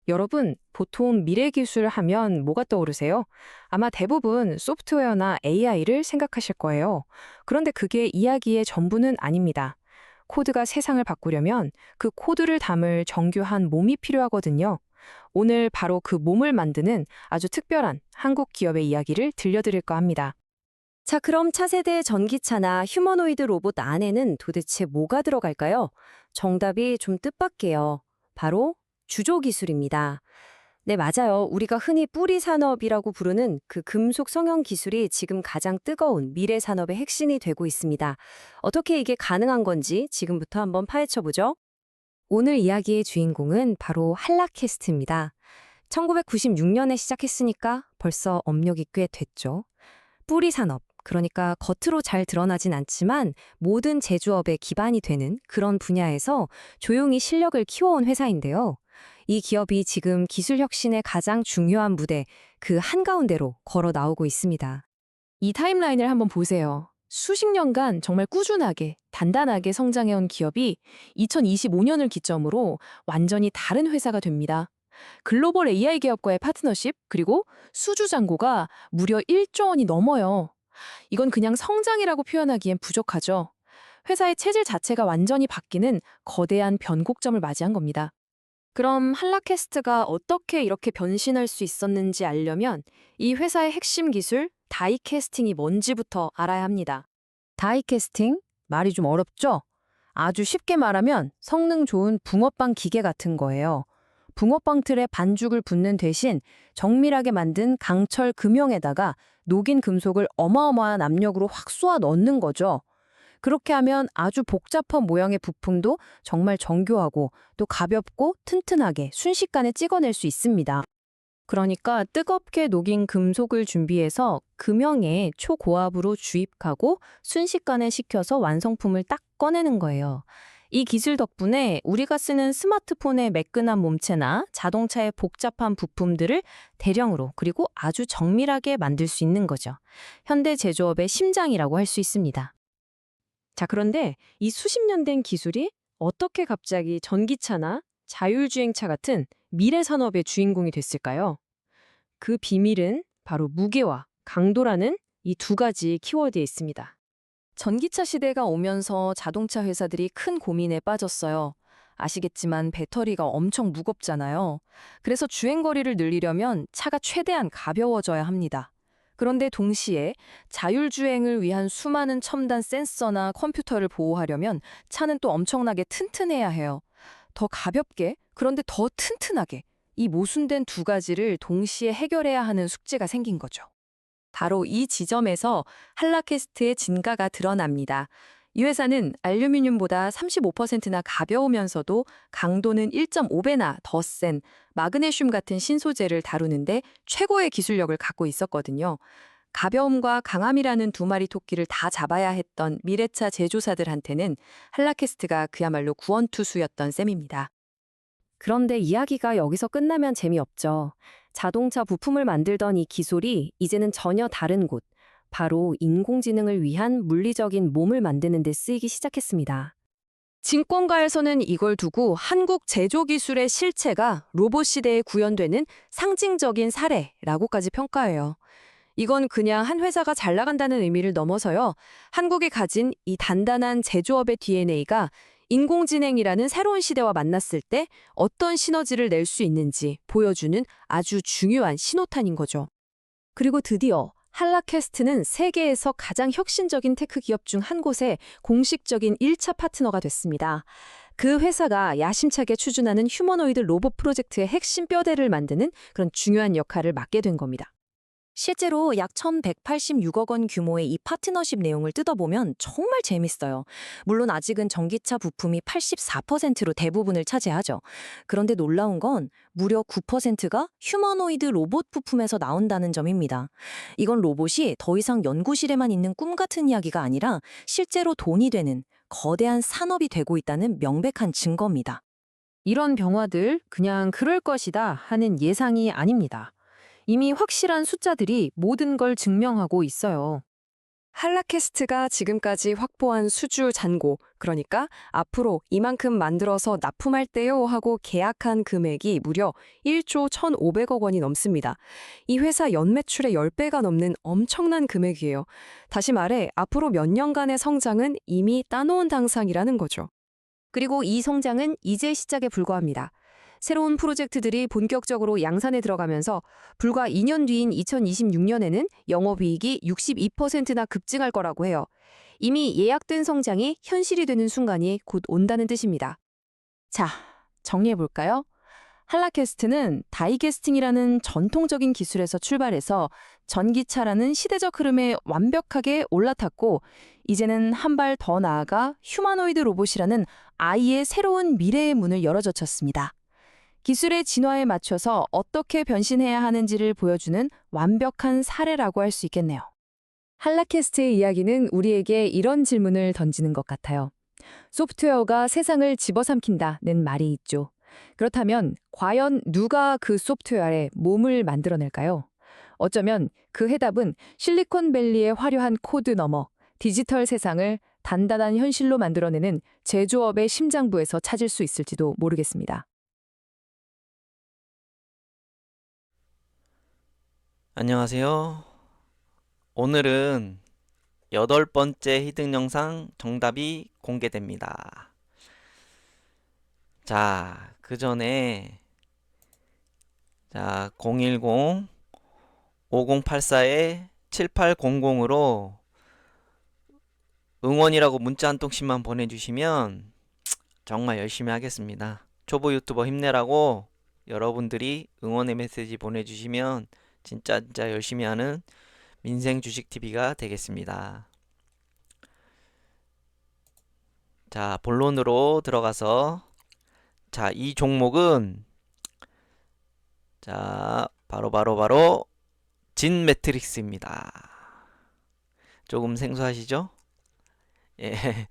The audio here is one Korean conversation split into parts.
여러분, 보통 미래 기술 하면 뭐가 떠오르세요? 아마 대부분 소프트웨어나 AI를 생각하실 거예요. 그런데 그게 이야기의 전부는 아닙니다. 코드가 세상을 바꾸려면 그 코드를 담을 정교한 몸이 필요하거든요. 오늘 바로 그 몸을 만드는 아주 특별한 한국 기업의 이야기를 들려드릴까 합니다. 자, 그럼 차세대 전기차나 휴머노이드 로봇 안에는 도대체 뭐가 들어갈까요? 정답이 좀 뜻밖이에요. 바로 주조 기술입니다. 네, 맞아요. 우리가 흔히 뿌리 산업이라고 부르는 그 금속 성형 기술이 지금 가장 뜨거운 미래 산업의 핵심이 되고 있습니다. 어떻게 이게 가능한 건지 지금부터 한번 파헤쳐 보죠. 오늘 이야기의 주인공은 바로 한라캐스트입니다. 1996년에 시작했으니까 벌써 업력이 꽤 됐죠. 뿌리 산업, 그러니까 겉으로 잘 드러나진 않지만 모든 제조업의 기반이 되는 그런 분야에서 조용히 실력을 키워온 회사인데요. 이 기업이 지금 기술 혁신의 가장 중요한 무대, 그 한가운데로 걸어 나오고 있습니다. 이 타임라인을 한번 보세요. 수십 년간 정말 꾸준하게, 단단하게 성장해온 기업이 2025년을 기점으로 완전히 다른 회사가 됩니다. 글로벌 AI 기업과의 파트너십, 그리고 수주 잔고가 무려 1조 원이 넘어요. 이건 그냥 성장이라고 표현하기엔 부족하죠. 회사의 체질 자체가 완전히 바뀌는 거대한 변곡점을 맞이한 겁니다. 그럼 한라캐스트가 어떻게 이렇게 변신할 수 있었는지 알려면 이 회사의 핵심 기술, 다이캐스팅이 뭔지부터 알아야 합니다. 다이캐스팅? 말이 좀 어렵죠? 아주 쉽게 말하면 성능 좋은 붕어빵 기계 같은 거예요. 붕어빵 틀에 반죽을 붓는 대신 정밀하게 만든 강철 금형에다가 녹인 금속을 어마어마한 압력으로 확 쏘아 넣는 거죠. 그렇게 하면 아주 복잡한 모양의 부품도 정말 정교하고 또 가볍고 튼튼하게 순식간에 찍어낼 수 있습니다. 그러니까 뜨겁게 녹인 금속을 준비해서 금형에 초고압으로 주입하고 순식간에 식혀서 완성품을 딱 꺼내는 거예요. 이 기술 덕분에 우리가 쓰는 스마트폰의 매끈한 몸체나 자동차의 복잡한 부품들을 대량으로 그리고 아주 정밀하게 만들 수 있는 거죠. 현대 제조업의 심장이라고 할 수 있습니다. 자, 그런데 이 수십 년 된 기술이 어떻게 갑자기 전기차나 자율주행차 같은 미래 산업의 주인공이 됐을까요? 그 비밀은 바로 무게와 강도라는 이 두 가지 키워드에 있습니다. 전기차 시대가 오면서 자동차 회사들이 큰 고민에 빠졌어요. 아시겠지만 배터리가 엄청 무겁잖아요. 그래서 주행거리를 늘리려면 차가 최대한 가벼워져야 합니다. 그런데 동시에 자율주행을 위한 수많은 첨단 센서나 컴퓨터를 보호하려면 차는 또 엄청나게 튼튼해야 해요. 더 가볍게, 그런데 더 튼튼하게. 이 모순된 두 가지를 동시에 해결해야 하는 숙제가 생긴 거죠. 바로 이 지점에서 한라캐스트의 진가가 드러납니다. 이 회사는 알루미늄보다 35%나 가벼우면서도 강도는 1.5배나 더 센 마그네슘 같은 신소재를 다루는데 최고의 기술력을 갖고 있었거든요. 가벼움과 강함이라는 두 마리 토끼를 다 잡아야 했던 미래차 제조사들한테는 한라캐스트가 그야말로 구원투수였던 셈입니다. 그런데 이야기가 여기서 끝나면 재미없죠. 자동차 부품을 만들던 이 기술이 이제는 전혀 다른 곳, 바로 인공지능을 위한 물리적인 몸을 만드는 데 쓰이기 시작했습니다. 증권가에서는 이걸 두고 한국 제조기술의 실체가 로봇 시대에 구현되는 상징적인 사례라고까지 평가해요. 이건 그냥 한 회사가 잘 나간다는 의미를 넘어서요. 한국이 가진 이 단단한 제조업의 DNA가 인공지능이라는 새로운 시대와 만났을 때 어떤 시너지를 낼 수 있는지 보여주는 아주 중요한 신호탄인 거죠. 그리고 드디어 한라캐스트는 세계에서 가장 혁신적인 테크 기업 중 한 곳에 공식적인 1차 파트너가 됐습니다. 그 회사가 야심차게 추진하는 휴머노이드 로봇 프로젝트의 핵심 뼈대를 만드는 그런 중요한 역할을 맡게 된 겁니다. 실제로 약 1,186억 원 규모의 이 파트너십 내용을 뜯어보면 정말 재밌어요. 물론 아직은 전기차 부품이 84%로 대부분을 차지하죠. 그런데 놀라운 건 무려 9%가 휴머노이드 로봇 부품에서 나온다는 점입니다. 이건 로봇이 더 이상 연구실에만 있는 꿈 같은 이야기가 아니라 실제로 돈이 되는 거대한 산업이 되고 있다는 명백한 증거입니다. 이런 병화들 그냥 그럴 것이다 하는 예상이 아닙니다. 이미 확실한 숫자들이 모든 걸 증명하고 있어요. 한라캐스트가 지금까지 확보한 수주 잔고, 그러니까 앞으로 이만큼 만들어서 납품할 때요 하고 계약한 금액이 무려 1조 1,500억 원이 넘습니다. 이 회사 연매출의 10배가 넘는 엄청난 금액이에요. 다시 말해 앞으로 몇 년간의 성장은 이미 따놓은 당상이라는 거죠. 그리고 이 성장은 이제 시작에 불과합니다. 새로운 프로젝트들이 본격적으로 양산에 들어가면서 불과 2년 뒤인 2026년에는 영업이익이 62%나 급증할 거라고 해요. 이미 예약된 성장이 현실이 되는 순간이 곧 온다는 뜻입니다. 자, 정리해볼까요? 한라캐스트는 다이캐스팅이라는 전통적인 기술에서 출발해서 전기차라는 시대적 흐름에 완벽하게 올라탔고, 이제는 한 발 더 나아가 휴머노이드 로봇이라는 아이의 새로운 미래의 문을 열어젖혔습니다. 기술의 진화에 맞춰서 어떻게 변신해야 하는지를 보여주는 완벽한 사례라고 할 수 있겠네요. 한라캐스트의 이야기는 우리에게 이런 질문을 던지는 것 같아요. 소프트웨어가 세상을 집어삼킨다는 말이 있죠. 그렇다면 과연 누가 그 소프트웨어에 몸을 만들어낼까요? 어쩌면 그 해답은 실리콘밸리의 화려한 코드 너머 디지털 세상을 단단한 현실로 만들어내는 제조업의 심장부에서 찾을 수 있을지도 모르겠습니다. 안녕하세요. 오늘은 8번째 히든 영상 정답이 공개됩니다. 자, 그 전에 010-5084-7800으로 응원이라고 문자 한 통씩만 보내주시면 정말 열심히 하겠습니다. 초보 유튜버 힘내라고 여러분들이 응원의 메시지 보내주시면 진짜 열심히 하는 민생 주식 TV가 되겠습니다. 자, 본론으로 들어가서 이 종목은 바로 진 매트릭스입니다. 조금 생소하시죠? 예.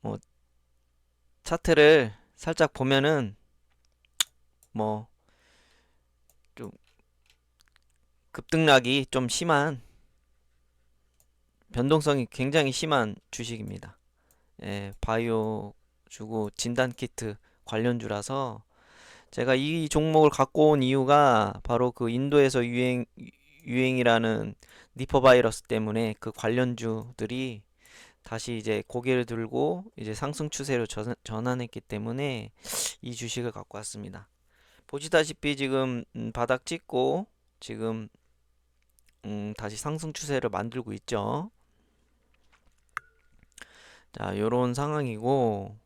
뭐 차트를 살짝 보면은 좀 급등락이 좀 심한 변동성이 굉장히 심한 주식입니다. 예, 바이오 주고 진단키트 관련주라서 제가 이 종목을 갖고 온 이유가 바로 그 인도에서 유행이라는 니퍼 바이러스 때문에 그 관련주들이 다시 이제 고개를 들고 이제 상승 추세로 전환했기 때문에 이 주식을 갖고 왔습니다. 보시다시피 지금 바닥 찍고 지금 다시 상승 추세를 만들고 있죠. 자, 요런 상황이고,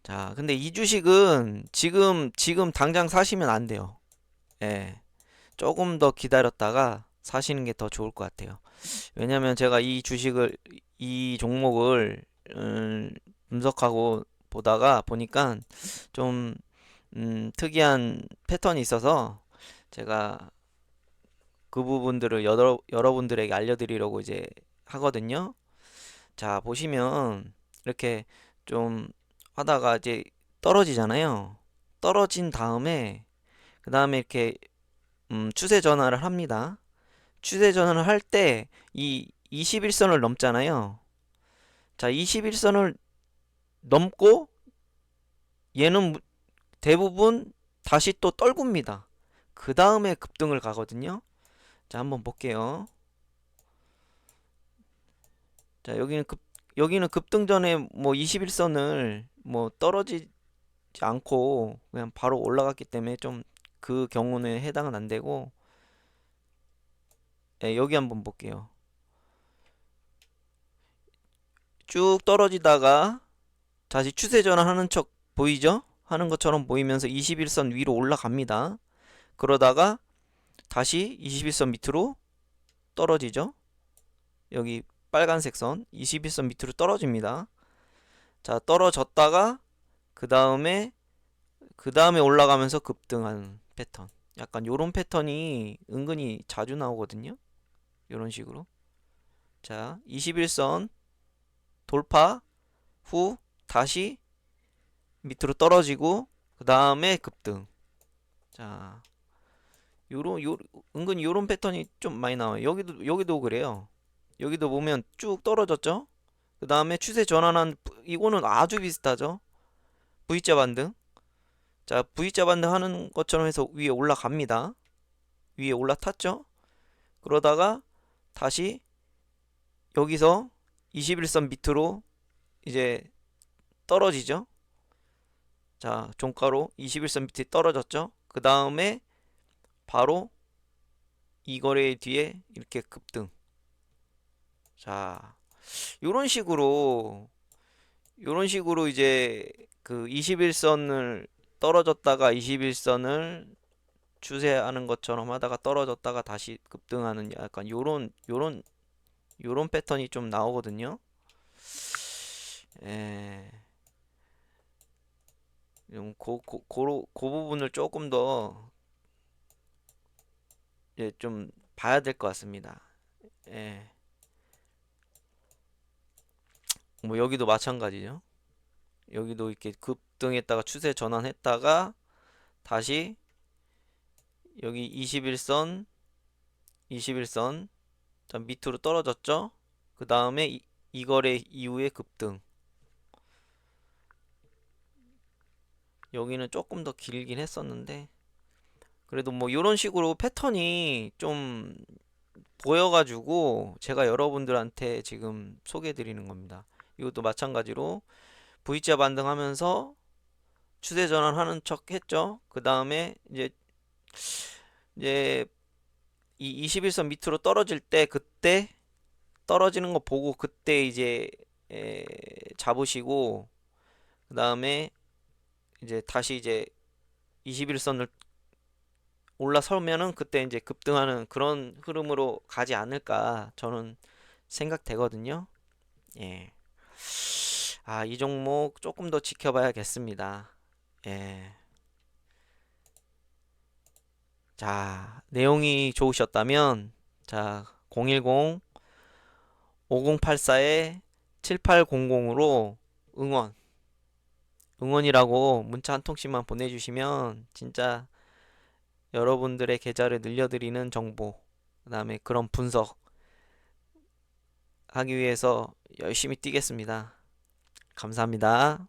자, 근데 이 주식은 지금 당장 사시면 안 돼요. 예. 조금 더 기다렸다가 사시는 게 더 좋을 것 같아요. 왜냐면 제가 이 종목을 분석하고 보니까 좀 특이한 패턴이 있어서 제가 그 부분들을 여러분들에게 알려드리려고 이제 하거든요. 자, 보시면 이렇게 좀 하다가 이제 떨어지잖아요. 떨어진 다음에 그 다음에 이렇게 추세 전환을 합니다. 추세 전환을 할 때 이 21선을 넘잖아요. 자, 21선을 넘고 얘는 대부분 다시 또 떨굽니다. 그 다음에 급등을 가거든요. 자, 한번 볼게요. 자, 여기는 급등 전에 뭐 21선을 뭐 떨어지지 않고 그냥 바로 올라갔기 때문에 좀 그 경우는 해당은 안 되고, 예, 여기 한번 볼게요. 쭉 떨어지다가 다시 추세 전환하는 척 보이죠? 하는 것처럼 보이면서 21선 위로 올라갑니다. 그러다가 다시 21선 밑으로 떨어지죠? 여기 빨간색 선 21선 밑으로 떨어집니다. 자, 떨어졌다가 그 다음에 올라가면서 급등하는 패턴. 약간 요런 패턴이 은근히 자주 나오거든요. 요런 식으로. 자, 21선 돌파 후 다시 밑으로 떨어지고 그 다음에 급등. 자, 은근 요런 패턴이 좀 많이 나와요. 여기도 그래요. 여기도 보면 쭉 떨어졌죠? 그 다음에 추세 전환한, 이거는 아주 비슷하죠? V자 반등. 자, V자 반등 하는 것처럼 해서 위에 올라갑니다. 위에 올라탔죠? 그러다가 다시 여기서 21선 밑으로 이제 떨어지죠? 자, 종가로 21선 밑에 떨어졌죠? 그 다음에 바로 이 거래 뒤에 이렇게 급등. 자, 요런 식으로 이제 그 21선을 떨어졌다가 21선을 추세하는 것처럼 하다가 떨어졌다가 다시 급등하는 약간 요런 패턴이 좀 나오거든요. 예. 그 부분을 조금 더 예, 좀 봐야 될 것 같습니다. 예. 뭐 여기도 마찬가지죠. 여기도 이렇게 급등했다가 추세 전환했다가 다시 여기 21선 자, 밑으로 떨어졌죠. 그 다음에 이 거래 이후에 급등. 여기는 조금 더 길긴 했었는데 그래도 뭐 이런 식으로 패턴이 좀 보여가지고 제가 여러분들한테 지금 소개해 드리는 겁니다. 이것도 마찬가지로 V자 반등하면서 추세 전환하는 척 했죠. 그 다음에 이제 이 21선 밑으로 떨어질 때 그때 떨어지는 거 보고 그때 이제 잡으시고 그 다음에 이제 다시 이제 21선을 올라서면은 그때 이제 급등하는 그런 흐름으로 가지 않을까 저는 생각되거든요. 예. 아, 이 종목 조금 더 지켜봐야겠습니다. 예. 자, 내용이 좋으셨다면 자, 010-5084-7800으로 응원이라고 문자 한 통씩만 보내주시면 진짜 여러분들의 계좌를 늘려드리는 정보, 그 다음에 그런 분석 하기 위해서 열심히 뛰겠습니다. 감사합니다.